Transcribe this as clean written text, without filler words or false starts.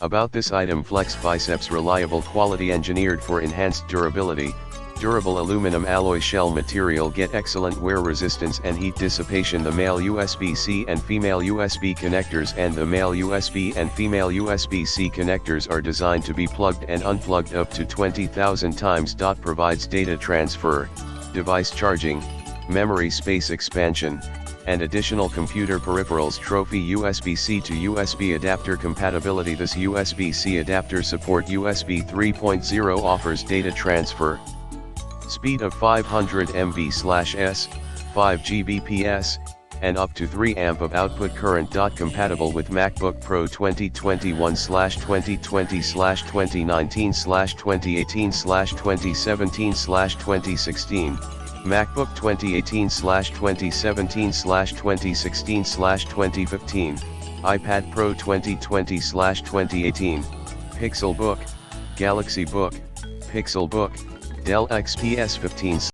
About this item: Flex Biceps, reliable quality engineered for enhanced durability. Durable aluminum alloy shell material, get excellent wear resistance and heat dissipation. The male USB-C and female USB connectors and the male USB and female USB-C connectors are designed to be plugged and unplugged up to 20,000 times. Provides data transfer, device charging, memory space expansion, and additional computer peripherals. Trophy USB-C to USB adapter compatibility. This USB-C adapter support USB 3.0, offers data transfer speed of 500 MB/s, 5 Gbps, and up to 3 amp of output current. Compatible with MacBook Pro 2021/2020/2019/2018/2017/2016, MacBook 2018/2017/2016/2015, iPad Pro 2020/2018, Pixelbook, Galaxy Book, Pixelbook, Dell XPS 15.